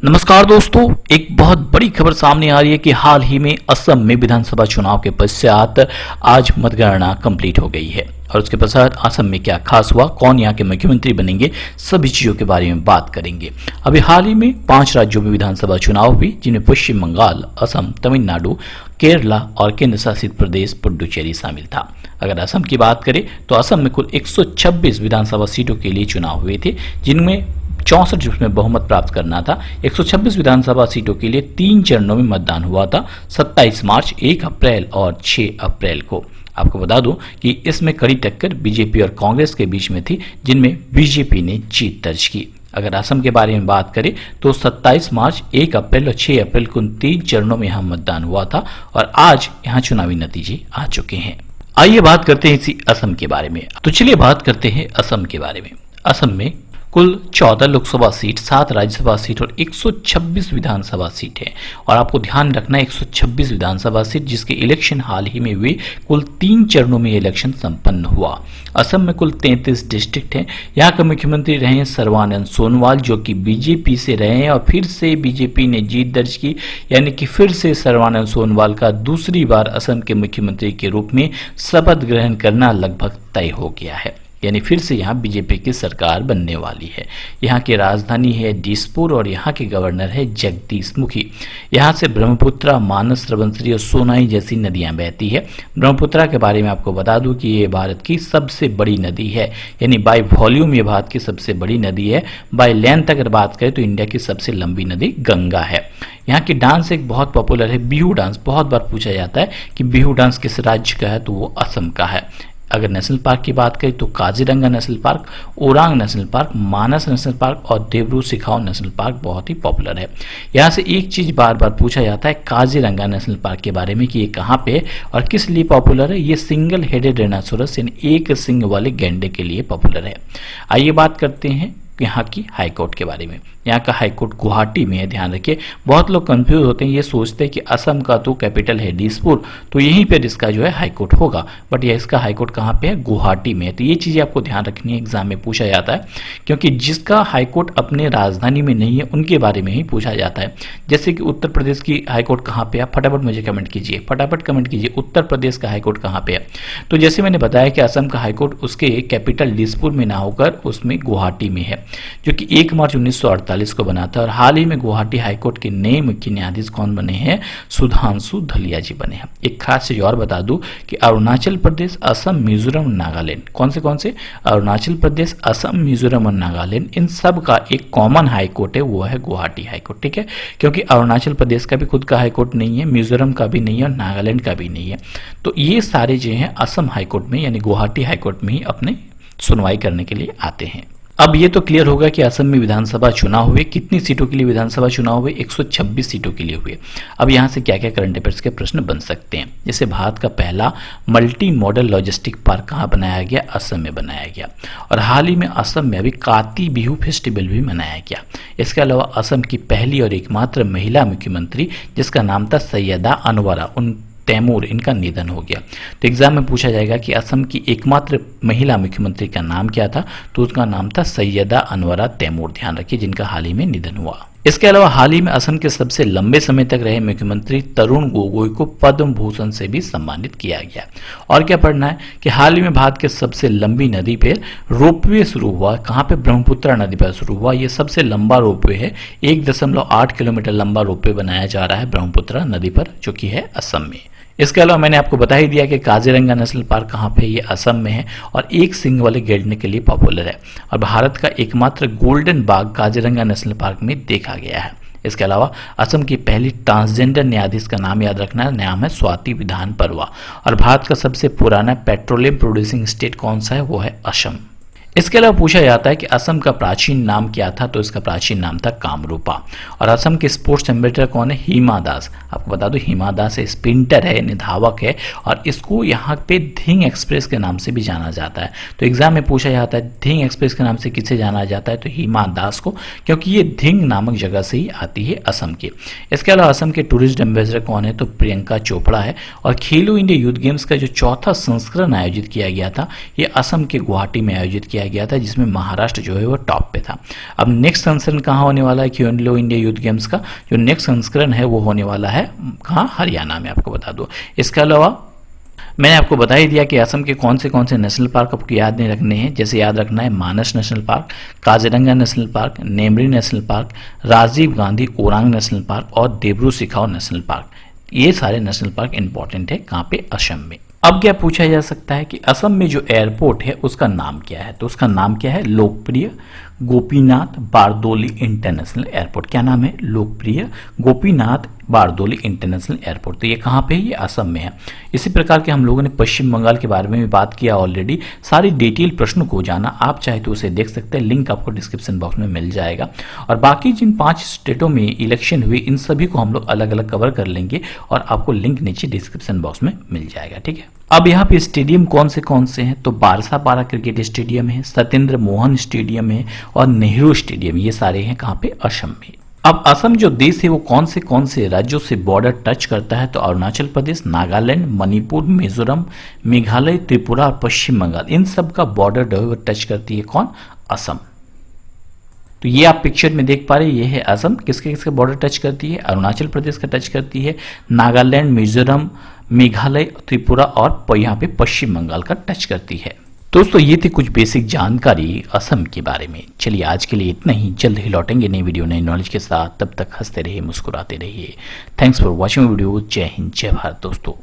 नमस्कार दोस्तों, एक बहुत बड़ी खबर सामने आ रही है कि हाल ही में असम में विधानसभा चुनाव के पश्चात आज मतगणना कंप्लीट हो गई है और उसके पश्चात असम में क्या खास हुआ, कौन यहाँ के मुख्यमंत्री बनेंगे, सभी चीजों के बारे में बात करेंगे। अभी हाल ही में 5 राज्यों में विधानसभा चुनाव हुई, जिनमें पश्चिम बंगाल, असम, तमिलनाडु, केरला और केंद्र शासित प्रदेश पुडुचेरी शामिल था। अगर असम की बात करें तो असम में कुल 126 विधानसभा सीटों के लिए चुनाव हुए थे, जिनमें 64 जिसमें बहुमत प्राप्त करना था। 126 विधानसभा सीटों के लिए 3 चरणों में मतदान हुआ था, 27 मार्च, 1 अप्रैल और 6 अप्रैल को। आपको बता दूं कि इसमें कड़ी टक्कर बीजेपी और कांग्रेस के बीच में थी, जिनमें बीजेपी ने जीत दर्ज की। अगर असम के बारे में बात करें तो 27 मार्च, 1 अप्रैल और 6 अप्रैल को 3 चरणों में यहां मतदान हुआ था और आज यहां चुनावी नतीजे आ चुके हैं। आइए बात करते हैं इसी असम के बारे में। तो चलिए बात करते हैं असम के बारे में। असम में कुल 14 लोकसभा सीट, 7 राज्यसभा सीट और 126 विधानसभा सीट है। और आपको ध्यान रखना है 126 विधानसभा सीट, जिसके इलेक्शन हाल ही में हुए, कुल 3 चरणों में इलेक्शन संपन्न हुआ। असम में कुल 33 डिस्ट्रिक्ट हैं। यहाँ के मुख्यमंत्री रहे हैं सर्बानंद सोनोवाल, जो कि बीजेपी से रहे हैं और फिर से बीजेपी ने जीत दर्ज की, यानी कि फिर से सर्बानंद सोनोवाल का दूसरी बार असम के मुख्यमंत्री के रूप में शपथ ग्रहण करना लगभग तय हो गया है, यानी फिर से यहाँ बीजेपी की सरकार बनने वाली है। यहाँ की राजधानी है दिसपुर और यहाँ के गवर्नर है जगदीश मुखी। यहाँ से ब्रह्मपुत्र, मानस, रवंसरी और सोनाई जैसी नदियाँ बहती है। ब्रह्मपुत्र के बारे में आपको बता दूं कि ये भारत की सबसे बड़ी नदी है, यानी बाय वॉल्यूम ये भारत की सबसे बड़ी नदी है। बाय लेंथ अगर बात करें तो इंडिया की सबसे लंबी नदी गंगा है। यहाँ की डांस एक बहुत पॉपुलर है, बिहू डांस। बहुत बार पूछा जाता है कि बिहू डांस किस राज्य का है, तो वो असम का है। अगर नेशनल पार्क की बात करें तो Kaziranga national park, Orang national park, Manas national park और देवरू सिखाओ नेशनल पार्क बहुत ही पॉपुलर है। यहाँ से एक चीज बार बार पूछा जाता है काजीरंगा नेशनल पार्क के बारे में कि ये कहाँ पे है और किस लिए पॉपुलर है। ये सिंगल हेडेड डायनासोरस यानी एक सिंग वाले गैंडे के लिए पॉपुलर है। आइए बात करते हैं यहाँ की हाईकोर्ट के बारे में। यहाँ का हाईकोर्ट गुवाहाटी में है, ध्यान रखिए। बहुत लोग कंफ्यूज होते हैं, ये सोचते हैं कि असम का तो कैपिटल है दिसपुर, तो यहीं पे इसका जो है हाईकोर्ट होगा, बट ये इसका हाईकोर्ट कहाँ पे है, गुवाहाटी में है। तो ये चीज़ें आपको ध्यान रखनी है, एग्जाम में पूछा जाता है, क्योंकि जिसका हाईकोर्ट अपने राजधानी में नहीं है उनके बारे में ही पूछा जाता है। जैसे कि उत्तर प्रदेश की हाईकोर्ट कहाँ पे है, फटाफट मुझे कमेंट कीजिए, फटाफट कमेंट कीजिए उत्तर प्रदेश का हाईकोर्ट कहाँ पे है। तो जैसे मैंने बताया कि असम का हाईकोर्ट उसके कैपिटल दिसपुर में ना होकर उसमें गुवाहाटी में है, जो कि 1 मार्च 1948 को बना था। और हाल ही में गुवाहाटी हाईकोर्ट के नए मुख्य न्यायाधीश कौन बने हैं, सुधांशु धलिया जी बने हैं। एक खास चीज और बता दूं कि अरुणाचल प्रदेश, असम, मिजोरम, नागालैंड, कौन से अरुणाचल प्रदेश, असम, मिजोरम और नागालैंड, इन सब का एक कॉमन हाईकोर्ट है, वो है गुवाहाटी हाईकोर्ट। ठीक है, क्योंकि अरुणाचल प्रदेश का भी खुद का हाईकोर्ट नहीं है, मिजोरम का भी नहीं है और नागालैंड का भी नहीं है। तो ये सारे जो हैं असम हाईकोर्ट में यानी गुवाहाटी हाईकोर्ट में ही अपने सुनवाई करने के लिए आते हैं। अब ये तो क्लियर होगा कि असम में विधानसभा चुनाव हुए, कितनी सीटों के लिए विधानसभा चुनाव हुए, 126 सीटों के लिए हुए। अब यहाँ से क्या क्या करंट अफेयर्स के प्रश्न बन सकते हैं। जैसे भारत का पहला मल्टी मॉडल लॉजिस्टिक पार्क कहाँ बनाया गया, असम में बनाया गया। और हाल ही में असम में अभी काती बिहू फेस्टिवल भी मनाया गया। इसके अलावा असम की पहली और एकमात्र महिला मुख्यमंत्री, जिसका नाम था सैयदा अनवरा तैमूर, इनका निधन हो गया। तो एग्जाम में पूछा जाएगा कि असम की एकमात्र महिला मुख्यमंत्री का नाम क्या था, तो उसका नाम था सैयदा अनवरा तैमूर, ध्यान रखिए, जिनका हाल ही में निधन हुआ। इसके अलावा हाल ही में असम के सबसे लंबे समय तक रहे मुख्यमंत्री तरुण गोगोई को पद्म भूषण से भी सम्मानित किया गया। और क्या पढ़ना है कि हाल ही में भारत के सबसे लंबी नदी पर रोपवे शुरू हुआ। कहाँ पे, ब्रह्मपुत्र नदी पर शुरू हुआ। ये सबसे लंबा रोपवे है, 1.8 किलोमीटर लंबा रोपवे बनाया जा रहा है ब्रह्मपुत्र नदी पर, जो कि है असम में। इसके अलावा मैंने आपको बता ही दिया कि काजीरंगा नेशनल पार्क कहाँ पे, ये असम में है और एक सिंग वाले गैंडे के लिए पॉपुलर है। और भारत का एकमात्र गोल्डन बाघ काजीरंगा नेशनल पार्क में देखा गया है। इसके अलावा असम की पहली ट्रांसजेंडर न्यायाधीश का नाम याद रखना है, नाम है स्वाति विधान परवा। और भारत का सबसे पुराना पेट्रोलियम प्रोड्यूसिंग स्टेट कौन सा है, वो है असम। इसके अलावा पूछा जाता है कि असम का प्राचीन नाम क्या था, तो इसका प्राचीन नाम था कामरूपा। और असम के स्पोर्ट्स एम्बेसडर कौन है, हिमा दास। आपको बता दो हिमा दास स्प्रिंटर है, धावक है और इसको यहाँ पे धिंग एक्सप्रेस के नाम से भी जाना जाता है। तो एग्जाम में पूछा जाता है धिंग एक्सप्रेस के नाम से किसे जाना जाता है, तो हिमा दास को, क्योंकि ये धिंग नामक जगह से ही आती है असम के। इसके अलावा असम के टूरिस्ट एम्बेसडर कौन है, तो प्रियंका चोपड़ा है। और खेलो इंडिया यूथ गेम्स का जो 4था संस्करण आयोजित किया गया था, ये असम के गुवाहाटी में आयोजित किया किया गया था, जिसमें महाराष्ट्र जो है वो टॉप पे था। अब नेक्स्ट संस्करण कहाँ होने वाला है खेलो इंडिया यूथ गेम्स का? जो नेक्स्ट संस्करण है वो होने वाला है कहाँ? हरियाणा में, आपको बता दो। इसके अलावा मैंने आपको बता ही दिया कि असम के कौन से नेशनल पार्क आपको याद नहीं रखने हैं। जैसे याद रखना है Manas national park, Kaziranga national park, Nameri national park, Rajiv Gandhi Orang national park और देब्रू सिखाओ नेशनल पार्क। ये सारे नेशनल पार्क इंपॉर्टेंट है कहाँ पे? असम में। अब क्या पूछा जा सकता है कि असम में जो एयरपोर्ट है उसका नाम क्या है? तो उसका नाम क्या है? लोकप्रिय गोपीनाथ बारदोली इंटरनेशनल एयरपोर्ट। क्या नाम है? लोकप्रिय गोपीनाथ बारदोली इंटरनेशनल एयरपोर्ट। तो ये कहाँ पे है? ये असम में है। इसी प्रकार के हम लोगों ने पश्चिम बंगाल के बारे में भी बात किया ऑलरेडी। सारी डिटेल प्रश्नों को जाना आप चाहे तो उसे देख सकते हैं, लिंक आपको डिस्क्रिप्शन बॉक्स में मिल जाएगा। और बाकी जिन 5 स्टेटों में इलेक्शन हुए इन सभी को हम लोग अलग अलग कवर कर लेंगे और आपको लिंक नीचे डिस्क्रिप्शन बॉक्स में मिल जाएगा, ठीक है। अब यहाँ पे स्टेडियम कौन से हैं? तो बारसापारा क्रिकेट स्टेडियम है, सत्येंद्र मोहन स्टेडियम है और नेहरू स्टेडियम। ये सारे हैं कहाँ पे? असम में। अब असम जो देश है वो कौन से राज्यों से बॉर्डर टच करता है? तो अरुणाचल प्रदेश, नागालैंड, मणिपुर, मिजोरम, मेघालय, त्रिपुरा और पश्चिम बंगाल, इन सब का बॉर्डर टच करती है कौन? असम। तो ये आप पिक्चर में देख पा रहे हैं, ये है असम। किसके बॉर्डर टच करती है? अरुणाचल प्रदेश का टच करती है, नागालैंड, मिजोरम, मेघालय, त्रिपुरा और यहाँ पे पश्चिम बंगाल का टच करती है। दोस्तों ये थी कुछ बेसिक जानकारी असम के बारे में। चलिए आज के लिए इतना ही, जल्द ही लौटेंगे नई वीडियो नई नॉलेज के साथ। तब तक हंसते रहिए, मुस्कुराते रहिए। Thanks for watching video. जय हिंद, जय भारत दोस्तों।